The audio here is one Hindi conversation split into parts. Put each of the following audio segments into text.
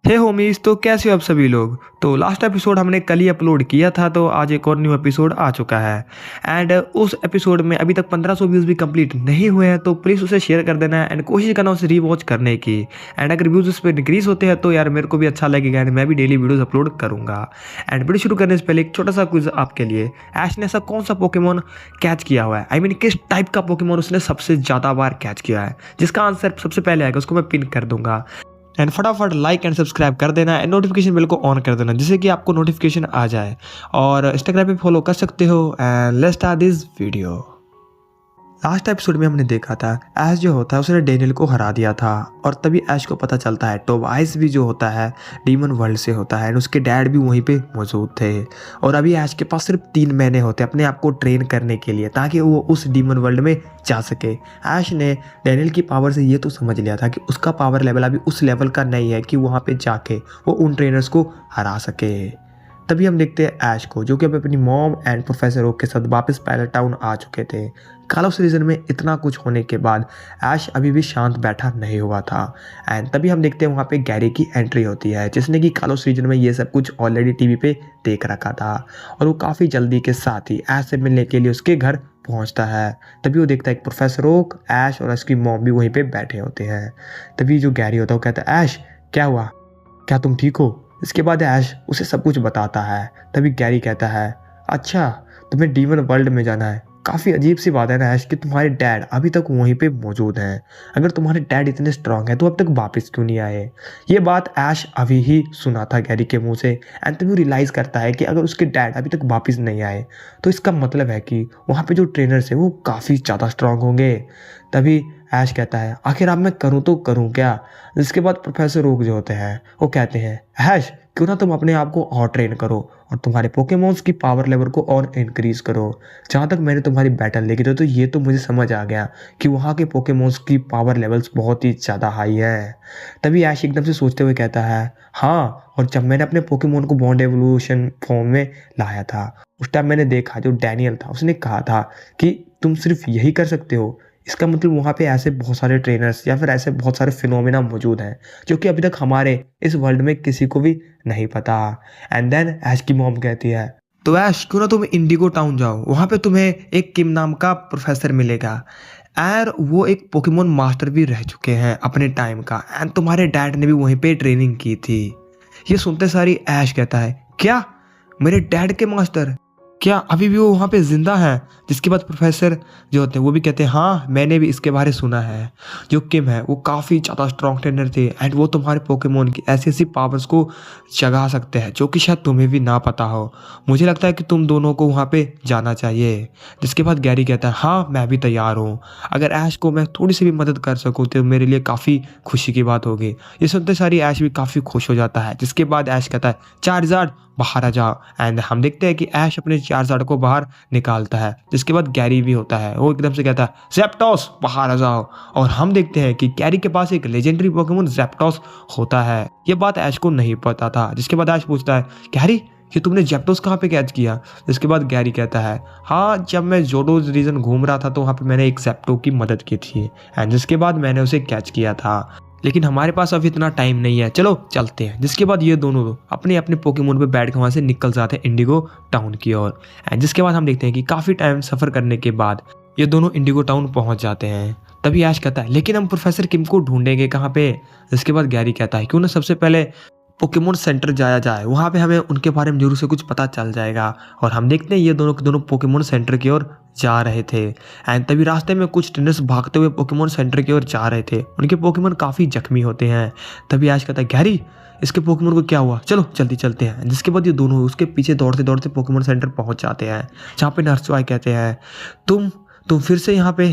हे होमीज, तो कैसे हो आप सभी लोग। तो लास्ट एपिसोड हमने कल ही अपलोड किया था, तो आज एक और न्यू एपिसोड आ चुका है। एंड उस एपिसोड में अभी तक 1500 व्यूज़ भी कंप्लीट नहीं हुए हैं, तो प्लीज़ उसे शेयर कर देना एंड कोशिश करना उसे रीवॉच करने की। एंड अगर व्यूज़ उस पर इंक्रीज होते हैं तो यार मेरे को भी अच्छा लगेगा एंड मैं भी डेली वीडियोज़ अपलोड करूँगा। एंड वीडियो शुरू करने से पहले एक छोटा सा क्विज आपके लिए। ऐश ने ऐसा कौन सा पोकेमोन कैच किया हुआ है, आई मीन किस टाइप का पोकेमोन उसने सबसे ज़्यादा बार कैच किया है। जिसका आंसर सबसे पहले आएगा उसको मैं पिन कर दूंगा। एंड फटाफट लाइक एंड सब्सक्राइब कर देना एंड नोटिफिकेशन बेल को ऑन कर देना, जिससे कि आपको नोटिफिकेशन आ जाए। और इंस्टाग्राम पे फॉलो कर सकते हो। And let's start this video. Last episode में हमने देखा था ऐश जो होता है उसने डेनियल को हरा दिया था, और तभी ऐश को पता चलता है टोबाइस भी जो होता है डीमन वर्ल्ड से होता है एंड उसके डैड भी वहीं पे मौजूद थे। और अभी ऐश के पास सिर्फ 3 महीने होते अपने आप को ट्रेन करने के लिए, ताकि वो उस डीमन वर्ल्ड में जा सके। ऐश ने डेनियल की पावर से ये तो समझ लिया था कि उसका पावर लेवल अभी उस लेवल का नहीं है कि वहाँ पे जाके वो उन ट्रेनर्स को हरा सके। तभी हम देखते हैं ऐश को, जो कि अब अपनी मॉम एंड प्रोफेसर ओक के साथ वापस पैलेट टाउन आ चुके थे। कालोस रीजन में इतना कुछ होने के बाद ऐश अभी भी शांत बैठा नहीं हुआ था। एंड तभी हम देखते हैं वहाँ पे गैरी की एंट्री होती है, जिसने कि कालोस रीजन में ये सब कुछ ऑलरेडी टीवी पे देख रखा था, और वो काफ़ी जल्दी के साथ ही ऐश से मिलने के लिए उसके घर पहुंचता है। तभी वो देखता है एक प्रोफेसर ओक, ऐश और उसकी मॉम भी वहीं पे बैठे होते हैं। तभी जो गैरी होता है वो कहता है, ऐश क्या हुआ, क्या तुम ठीक हो। इसके बाद ऐश उसे सब कुछ बताता है। तभी गैरी कहता है, अच्छा तुम्हें डीमन वर्ल्ड में जाना है। काफ़ी अजीब सी बात है ना ऐश कि तुम्हारे डैड अभी तक वहीं पे मौजूद हैं। अगर तुम्हारे डैड इतने स्ट्रांग हैं तो अब तक वापस क्यों नहीं आए। ये बात ऐश अभी ही सुना था गैरी के मुंह से। एंड तभी रियलाइज़ करता है कि अगर उसके डैड अभी तक वापस नहीं आए तो इसका मतलब है कि वहाँ पे जो ट्रेनर्स हैं वो काफ़ी ज़्यादा स्ट्रांग होंगे। तभी ऐश कहता है, आखिर अब मैं करूँ तो करूँ क्या। जिसके बाद प्रोफेसर ओक जो होते हैं वो कहते हैं, ऐश क्यों ना तुम अपने आप को और ट्रेन करो और तुम्हारे पोकेमोन्स की पावर लेवल को और इंक्रीज करो। जहाँ तक मैंने तुम्हारी बैटल देखी थी तो ये तो मुझे समझ आ गया कि वहाँ के पोकेमोन्स की पावर लेवल्स बहुत ही ज़्यादा हाई है। तभी ऐश एकदम से सोचते हुए कहता है, हाँ, और जब मैंने अपने पोकेमोन को बॉन्ड एवोल्यूशन फॉर्म में लाया था उस टाइम मैंने देखा जो डैनियल था उसने कहा था कि तुम सिर्फ यही कर सकते हो। इसका मतलब वहाँ पे ऐसे बहुत सारे ट्रेनर्स या फिर ऐसे बहुत सारे फिनोमिना मौजूद हैं जो कि अभी तक हमारे इस वर्ल्ड में किसी को भी नहीं पता। एंड देन ऐश की मॉम कहती है, तो ऐश क्यों ना तुम इंडिगो टाउन जाओ, वहाँ पे तुम्हें एक किम नाम का प्रोफेसर मिलेगा और वो एक पोकेमोन मास्टर भी रह चुके हैं अपने टाइम का, एंड तुम्हारे डैड ने भी वहीं पे ट्रेनिंग की थी। ये सुनते सारी ऐश कहता है, क्या मेरे डैड के मास्टर, क्या अभी भी वो वहाँ पे जिंदा है। जिसके बाद प्रोफेसर जो होते हैं वो भी कहते हैं, हाँ मैंने भी इसके बारे सुना है। जो किम है वो काफ़ी ज़्यादा स्ट्रॉन्ग ट्रेनर थे एंड वो तुम्हारे पोकेमोन की ऐसी ऐसी पावर्स को जगा सकते हैं जो कि शायद तुम्हें भी ना पता हो। मुझे लगता है कि तुम दोनों को वहाँ पे जाना चाहिए। जिसके बाद गैरी कहता है, हाँ मैं भी तैयार हूँ। अगर ऐश को मैं थोड़ी सी भी मदद कर सकूँ तो मेरे लिए काफ़ी खुशी की बात होगी। ये सुनते सारी ऐश भी काफ़ी खुश हो जाता है। जिसके बाद ऐश कहता है, चार्जार्ड बाहर आ जाओ। एंड हम देखते हैं कि ऐश अपने चार्जार्ड को बाहर निकालता है। जिसके बाद गैरी भी होता है, वो एकदम से कहता है, ज़ैप्टॉस बाहर आ जाओ। और हम देखते हैं कि गैरी के पास एक लेजेंडरी पोकेमोन ज़ैप्टॉस होता है। ये बात ऐश को नहीं पता था। जिसके बाद ऐश पूछता है, गैरी ये तुमने ज़ैप्टॉस कहाँ पे कैच किया। जिसके बाद गैरी कहता है, हाँ जब मैं जोडो रीजन घूम रहा था तो वहाँ पे मैंने एक ज़ैप्टो की मदद की थी एंड जिसके बाद मैंने उसे कैच किया था, लेकिन हमारे पास अभी इतना टाइम नहीं है, चलो चलते हैं। जिसके बाद ये दोनों अपने अपने पोकेमोन पे बैठ के वहाँ से निकल जाते हैं इंडिगो टाउन की ओर। एंड जिसके बाद हम देखते हैं कि काफ़ी टाइम सफ़र करने के बाद ये दोनों इंडिगो टाउन पहुँच जाते हैं। तभी ऐश कहता है, लेकिन हम प्रोफेसर किम को ढूंढेंगे कहाँ पे। जिसके बाद गैरी कहता है, क्यों ना सबसे पहले पोकेमोन सेंटर जाया जाए, वहाँ पे हमें उनके बारे में जरूर से कुछ पता चल जाएगा। और हम देखते हैं ये दोनों के दोनों पोकेमोन सेंटर की ओर जा रहे थे। एंड तभी रास्ते में कुछ ट्रेनर्स भागते हुए पोकेमोन सेंटर की ओर जा रहे थे। उनके पोकेमोन काफ़ी जख्मी होते हैं। तभी ऐश कहता है, गैरी इसके पोकेमोन को क्या हुआ, चलो जल्दी चलते हैं। जिसके बाद ये दोनों उसके पीछे दौड़ते दौड़ते पोकेमोन सेंटर पहुँच जाते हैं, जहाँ पे नर्स जॉय कहते हैं, तुम फिर से यहाँ पे।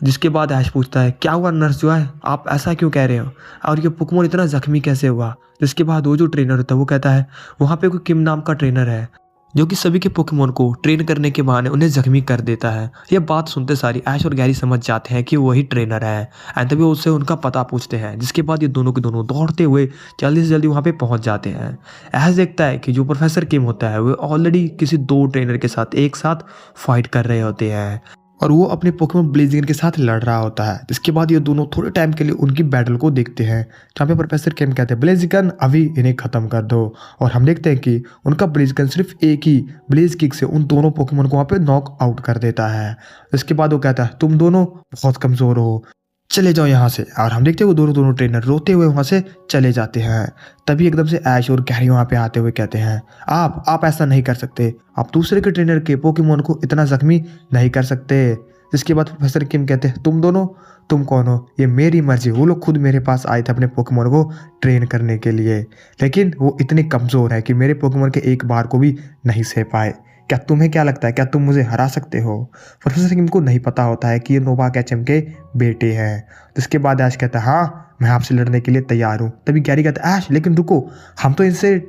जिसके बाद ऐश पूछता है, क्या हुआ नर्स जॉय, आप ऐसा क्यों कह रहे हो, और ये पोकेमोन इतना जख्मी कैसे हुआ। जिसके बाद वो जो ट्रेनर होता है वो कहता है, वहाँ पे कोई किम नाम का ट्रेनर है जो कि सभी के पोकेमोन को ट्रेन करने के बहाने उन्हें जख्मी कर देता है। ये बात सुनते सारी ऐश और गैरी समझ जाते हैं कि वही ट्रेनर है एंड तभी उससे उनका पता पूछते हैं। जिसके बाद ये दोनों के दोनों दौड़ते हुए जल्दी से जल्दी वहाँ पे पहुँच जाते हैं। ऐश देखता है कि जो प्रोफेसर किम होता है वो ऑलरेडी किसी 2 ट्रेनर के साथ एक साथ फाइट कर रहे होते हैं। और वो अपने पोकेमॉन ब्लेजिगन के साथ लड़ रहा होता है। इसके बाद ये दोनों थोड़े टाइम के लिए उनकी बैटल को देखते हैं, जहाँ पे प्रोफेसर केम कहते हैं ब्लेजिगन अभी इन्हें ख़त्म कर दो। और हम देखते हैं कि उनका ब्लेजिगन सिर्फ एक ही ब्लेज किक से उन दोनों पोकेमॉन को वहाँ पे नॉक आउट कर देता है। इसके बाद वो कहता है तुम दोनों बहुत कमज़ोर हो, चले जाओ यहाँ से। और हम देखते हैं वो दोनों दोनों ट्रेनर रोते हुए वहाँ से चले जाते हैं। तभी एकदम से ऐश और गैरी वहाँ पे आते हुए कहते हैं आप ऐसा नहीं कर सकते, आप दूसरे के ट्रेनर के पोकेमॉन को इतना जख्मी नहीं कर सकते। जिसके बाद प्रोफेसर किम कहते हैं तुम दोनों तुम कौन हो, ये मेरी मर्जी। वो लोग खुद मेरे पास आए थे अपने पोकेमॉन को ट्रेन करने के लिए, लेकिन वो इतने कमज़ोर है कि मेरे पोकेमॉन के एक बार को भी नहीं सह पाए। क्या तुम्हें क्या लगता है, क्या तुम मुझे हरा सकते हो? प्रोफेसर किम को नहीं पता होता है कि ये नोवा कैचम के बेटे हैं। जिसके बाद ऐश कहता है हाँ मैं आपसे लड़ने के लिए तैयार हूँ। तभी गैरी कहता है ऐश लेकिन रुको, हम तो इनसे।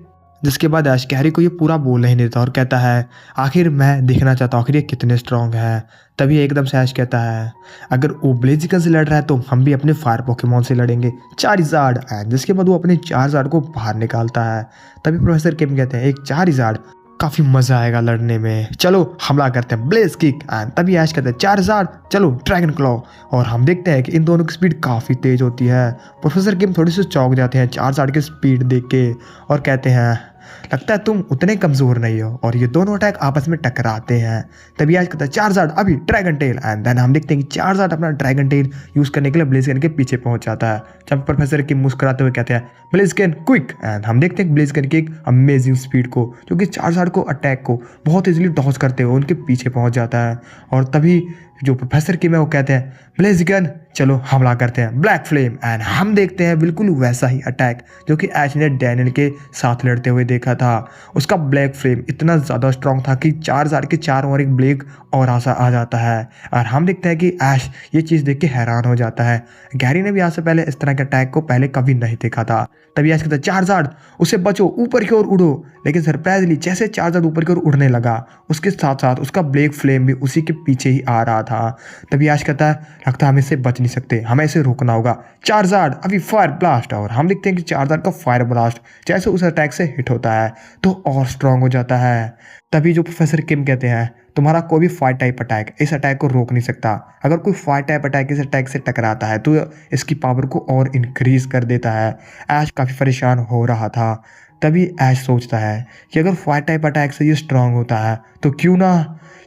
जिसके बाद ऐश गैरी को ये पूरा बोल नहीं देता और कहता है आखिर मैं देखना चाहता हूँ आखिर ये कितने स्ट्रांग है। तभी एकदम से ऐश कहता है अगर वो ब्लेजिगन से लड़ रहा है तो हम भी अपने फायर पोकेमॉन से लड़ेंगे, चारिज़ार्ड। एंड जिसके बाद वो अपने चारिज़ार्ड को बाहर निकालता है। तभी प्रोफेसर किम कहते हैं एक चारिज़ार्ड, काफ़ी मज़ा आएगा लड़ने में, चलो हमला करते हैं ब्लेज किक। एंड तभी ऐश कहते हैं चारिज़ार्ड चलो ड्रैगन क्लॉ। और हम देखते हैं कि इन दोनों की स्पीड काफ़ी तेज़ होती है। प्रोफेसर किम थोड़ी सी चौंक जाते हैं चारिज़ार्ड की स्पीड देख के और कहते हैं लगता है तुम उतने कमज़ोर नहीं हो। और ये दोनों अटैक आपस में टकराते हैं। तभी आज कहता है चारिज़ार्ड अभी ड्रैगन टेल। एंड देन हम देखते हैं कि चारिज़ार्ड अपना ड्रैगन टेल यूज़ करने के लिए ब्लेजिगन के पीछे पहुंच जाता है। जब प्रोफेसर किम मुस्कुराते हुए कहते हैं ब्लेजिगन क्विक। एंड हम देखते हैं ब्लेजिगन की एक अमेजिंग स्पीड को, जो कि चारिज़ार्ड को अटैक को बहुत इजीली डॉज करते हुए उनके पीछे पहुंच जाता है। और तभी जो प्रोफेसर किम है वो कहते हैं ब्लेजिगन चलो हमला करते हैं ब्लैक फ्लेम। एंड हम देखते हैं बिल्कुल वैसा ही अटैक जो कि ऐश ने डैनियल के साथ लड़ते हुए देखा था। उसका ब्लैक फ्लेम इतना ज़्यादा स्ट्रॉन्ग था कि 4000 के चारों ओर एक ब्लेक और आसा आ जाता है। और हम देखते हैं कि ऐश ये चीज़ देख के हैरान हो जाता है। गैरी ने भी आज से पहले इस तरह के अटैक को पहले कभी नहीं देखा था। तभी ऐश कहता है चारिज़ार्ड उससे बचो, ऊपर की ओर उड़ो। लेकिन सरप्राइजली जैसे चारिज़ार्ड ऊपर की ओर उड़ने लगा उसके साथ साथ उसका ब्लैक फ्लेम भी उसी के पीछे ही आ रहा था। तभी ऐश कहता है लगता है हम इससे बच नहीं सकते, हमें इसे रोकना होगा। चारिज़ार्ड अभी फायर ब्लास्ट। और हम देखते हैं कि चारिज़ार्ड का फायर ब्लास्ट जैसे उस अटैक से हिट होता है तो और स्ट्रांग हो जाता है। तभी जो प्रोफेसर किम कहते हैं तुम्हारा कोई भी फायर टाइप अटैक इस अटैक को रोक नहीं सकता। अगर कोई फायर टाइप अटैक इस अटैक से टकराता है तो इसकी पावर को और इंक्रीज कर देता है। ऐश काफ़ी परेशान हो रहा था। तभी ऐश सोचता है कि अगर फायर टाइप अटैक से ये स्ट्रांग होता है तो क्यों ना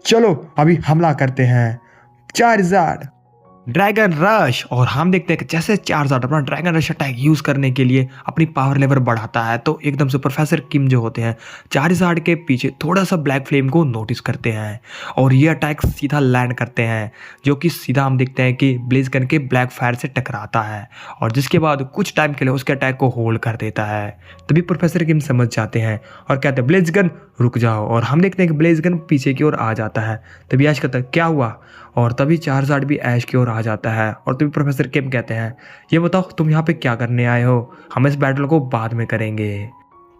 चलो अभी हमला करते हैं चारिज़ार्ड ड्रैगन रश। और हम देखते हैं कि जैसे चारिज़ार्ड अपना ड्रैगन रश अटैक यूज़ करने के लिए अपनी पावर लेवल बढ़ाता है तो एकदम से प्रोफेसर किम जो होते हैं चारिज़ार्ड के पीछे थोड़ा सा ब्लैक फ्लेम को नोटिस करते हैं और ये अटैक सीधा लैंड करते हैं, जो कि सीधा हम देखते हैं कि ब्लेजिगन के ब्लैक फायर से टकराता है और जिसके बाद कुछ टाइम के लिए उसके अटैक को होल्ड कर देता है। तभी प्रोफेसर किम समझ जाते हैं और कहते हैं ब्लेजिगन रुक जाओ। और हम देखते हैं कि ब्लेजिगन पीछे की ओर आ जाता है। तभी ऐश कहता है क्या हुआ? और तभी चारिज़ार्ड भी ऐश की ओर आ जाता है। और तभी प्रोफेसर किम कहते हैं ये बताओ तुम यहाँ पे क्या करने आए हो, हम इस बैटल को बाद में करेंगे।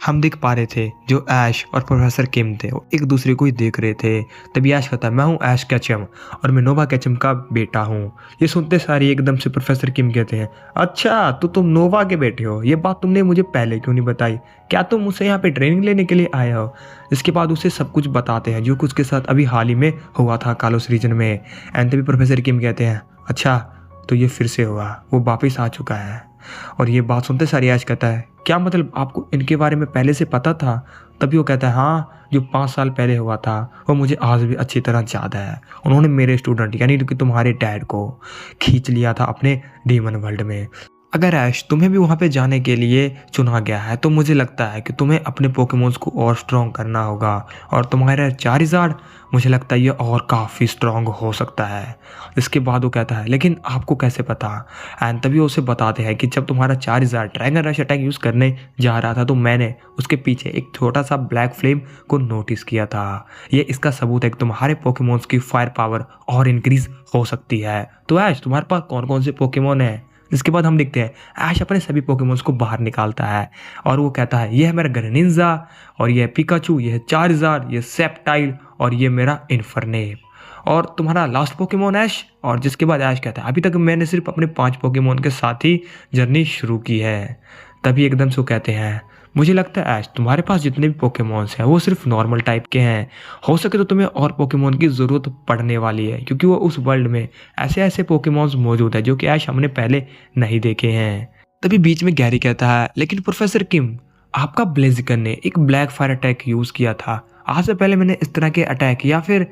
हम देख पा रहे थे जो ऐश और प्रोफेसर किम थे वो एक दूसरे को ही देख रहे थे। तभी ऐश कहता है मैं हूँ ऐश कैचम और मैं नोवा कैचम का बेटा हूँ। ये सुनते सारी एकदम से प्रोफेसर किम कहते हैं अच्छा तो तुम नोवा के बेटे हो, ये बात तुमने मुझे पहले क्यों नहीं बताई, क्या तुम मुझसे यहाँ पे ट्रेनिंग लेने के लिए आए हो? इसके बाद उसे सब कुछ बताते हैं जो कुछ के साथ अभी हाल ही में हुआ था कालोस रीजन में। एंड तभी प्रोफेसर किम कहते हैं अच्छा तो ये फिर से हुआ, वो वापिस आ चुका है। और ये बात सुनते सारी ऐश कहता है क्या मतलब आपको इनके बारे में पहले से पता था? तभी वो कहता है हाँ जो 5 साल पहले हुआ था वो मुझे आज भी अच्छी तरह याद है। उन्होंने मेरे स्टूडेंट यानी कि तुम्हारे डैड को खींच लिया था अपने डीमन वर्ल्ड में। अगर ऐश तुम्हें भी वहाँ पे जाने के लिए चुना गया है तो मुझे लगता है कि तुम्हें अपने पोकेमॉन्स को और स्ट्रॉन्ग करना होगा और तुम्हारा चारिज़ार्ड मुझे लगता है ये और काफ़ी स्ट्रॉन्ग हो सकता है। इसके बाद वो कहता है लेकिन आपको कैसे पता? एंड तभी उसे बताते हैं कि जब तुम्हारा Charizard dragon rush attack use करने जा रहा था तो मैंने उसके पीछे एक छोटा सा ब्लैक फ्लेम को नोटिस किया था। ये इसका सबूत है कि तुम्हारे पोकेमॉन्स की फायर पावर और इंक्रीज हो सकती है। तो ऐश तुम्हारे पास कौन कौन से पोकेमॉन है? इसके बाद हम देखते हैं ऐश अपने सभी पोकेमॉन्स को बाहर निकालता है और वो कहता है ये है मेरा ग्रेनिंजा और ये है पिकाचू, ये है चारिज़ार्ड, ये सेप्टाइल और ये मेरा इन्फर्नेप और तुम्हारा लास्ट पोकेमॉन ऐश। और जिसके बाद ऐश कहता है अभी तक मैंने सिर्फ अपने 5 पोकेमॉन के साथ ही जर्नी शुरू की है। तभी एकदम से वो कहते हैं मुझे लगता है ऐश तुम्हारे पास जितने भी पोकेमॉन्स हैं वो सिर्फ नॉर्मल टाइप के हैं। हो सके तो तुम्हें और पोकेमॉन की ज़रूरत पड़ने वाली है, क्योंकि वो उस वर्ल्ड में ऐसे ऐसे पोकेमॉन्स मौजूद है जो कि ऐश हमने पहले नहीं देखे हैं। तभी बीच में गैरी कहता है, लेकिन प्रोफेसर किम, आपका ब्लेजिकन ने एक ब्लैक फायर अटैक यूज़ किया था। आज से पहले मैंने इस तरह के अटैक या फिर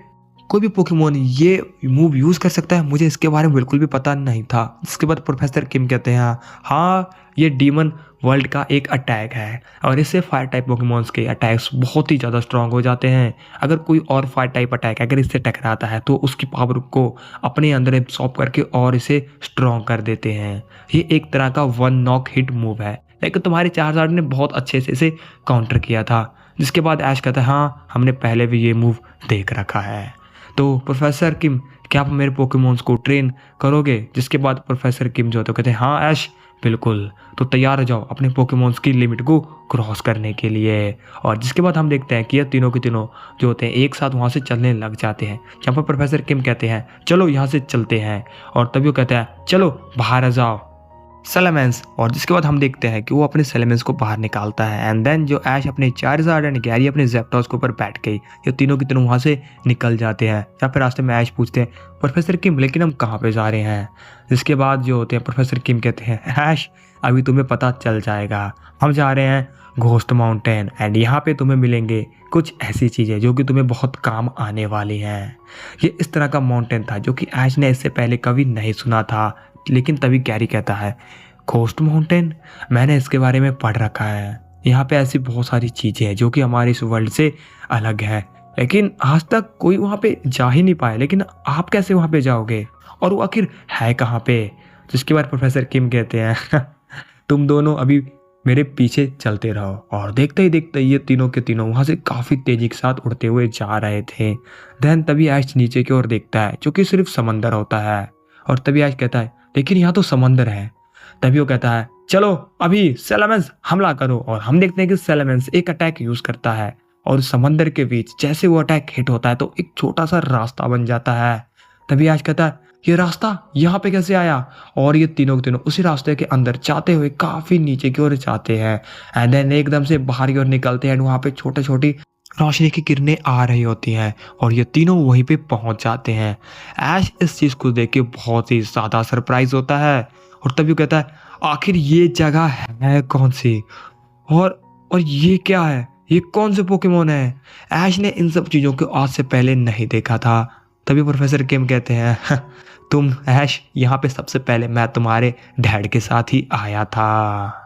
कोई भी पोकेमॉन ये मूव यूज़ कर सकता है, मुझे इसके बारे में बिल्कुल भी पता नहीं था। जिसके बाद प्रोफेसर किम कहते हैं, हाँ ये डीमन वर्ल्ड का एक अटैक है और इससे फायर टाइप पोकेमॉन्स के अटैक्स बहुत ही ज़्यादा स्ट्रांग हो जाते हैं। अगर कोई और फायर टाइप अटैक अगर इससे टकराता है तो उसकी पावर को अपने अंदर एब्सॉर्ब करके और इसे स्ट्रांग कर देते हैं। ये एक तरह का वन नॉक हिट मूव है, लेकिन तुम्हारे चार्जर ने बहुत अच्छे से इसे काउंटर किया था। जिसके बाद ऐश कहता है, हाँ हमने पहले भी ये मूव देख रखा है। तो प्रोफेसर किम, क्या आप मेरे पोकेमॉन्स को ट्रेन करोगे? जिसके बाद प्रोफेसर किम जो तो कहते हैं, हाँ ऐश बिल्कुल, तो तैयार हो जाओ अपने पोकेमॉन्स की लिमिट को क्रॉस करने के लिए। और जिसके बाद हम देखते हैं कि ये तीनों के तीनों जो होते हैं एक साथ वहाँ से चलने लग जाते हैं। जहाँ पर प्रोफेसर किम कहते हैं, चलो यहाँ से चलते हैं, और तभी वो कहते हैं, चलो बाहर आ जाओ सेलेमेंस। और जिसके बाद हम देखते हैं कि वो अपने सेलेमेंस को बाहर निकालता है। एंड देन जो ऐश अपने चार्जर एंड गैरी अपने ज़ैप्टॉस के ऊपर बैठ गई, ये तीनों के तीनों वहाँ से निकल जाते हैं। या फिर रास्ते में ऐश पूछते हैं, प्रोफेसर किम लेकिन हम कहाँ पे जा रहे हैं? जिसके बाद जो होते हैं प्रोफेसर किम कहते हैं, ऐश अभी तुम्हें पता चल जाएगा, हम जा रहे हैं घोस्ट माउंटेन एंड यहाँ पे तुम्हें मिलेंगे कुछ ऐसी चीज़ें जो कि तुम्हें बहुत काम आने वाली हैं। ये इस तरह का माउंटेन था जो कि ऐश ने इससे पहले कभी नहीं सुना था। लेकिन तभी गैरी कहता है, घोस्ट माउंटेन, मैंने इसके बारे में पढ़ रखा है। यहाँ पे ऐसी बहुत सारी चीज़ें हैं जो कि हमारे इस वर्ल्ड से अलग है, लेकिन आज तक कोई वहाँ पे जा ही नहीं पाया। लेकिन आप कैसे वहाँ पे जाओगे और वो आखिर है कहाँ पे? जिसके बाद प्रोफेसर किम कहते हैं, तुम दोनों अभी मेरे पीछे चलते रहो। और देखते ही देखते ये तीनों के तीनों वहाँ से काफ़ी तेज़ी के साथ उड़ते हुए जा रहे थे। देन तभी ऐश नीचे की ओर देखता है जो कि सिर्फ समंदर होता है। और तभी ऐश कहता है, लेकिन यहाँ तो समंदर है। तभी वो कहता है, चलो अभी सेलेमेंस हमला करो। और हम देखते हैं कि सेलेमेंस एक अटैक यूज करता है और समंदर के बीच जैसे वो अटैक हिट होता है तो एक छोटा सा रास्ता बन जाता है। तभी ऐश कहता है, ये रास्ता यहाँ पे कैसे आया? और ये तीनों के तीनों उसी रास्ते के अंदर जाते हुए काफी नीचे की ओर जाते हैं। एंड देन एकदम से बाहर की ओर निकलते हैं। वहाँ पे छोटे छोटी रोशनी की किरणें आ रही होती हैं और ये तीनों वहीं पे पहुंच जाते हैं। ऐश इस चीज़ को देख के बहुत ही ज़्यादा सरप्राइज होता है और तभी वो कहता है, आखिर ये जगह है कौन सी और ये क्या है? ये कौन से पोकेमोन है? ऐश ने इन सब चीज़ों को आज से पहले नहीं देखा था। तभी प्रोफेसर किम कहते हैं, तुम ऐश, यहाँ पे सबसे पहले मैं तुम्हारे डैड के साथ ही आया था।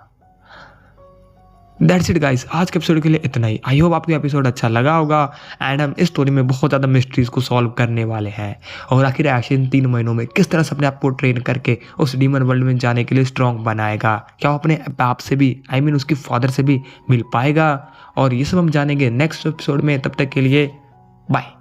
दैट्स इट गाइस, आज के एपिसोड के लिए इतना ही। आई होप आपको एपिसोड अच्छा लगा होगा। एंड हम इस स्टोरी में बहुत ज़्यादा मिस्ट्रीज को सॉल्व करने वाले हैं और आखिर ऐश इन 3 महीनों में किस तरह से अपने आप को ट्रेन करके उस डीमन वर्ल्ड में जाने के लिए स्ट्रॉन्ग बनाएगा। क्या वो अपने बाप से भी उसकी फादर से भी मिल पाएगा? और ये सब हम जानेंगे नेक्स्ट एपिसोड में। तब तक के लिए बाय।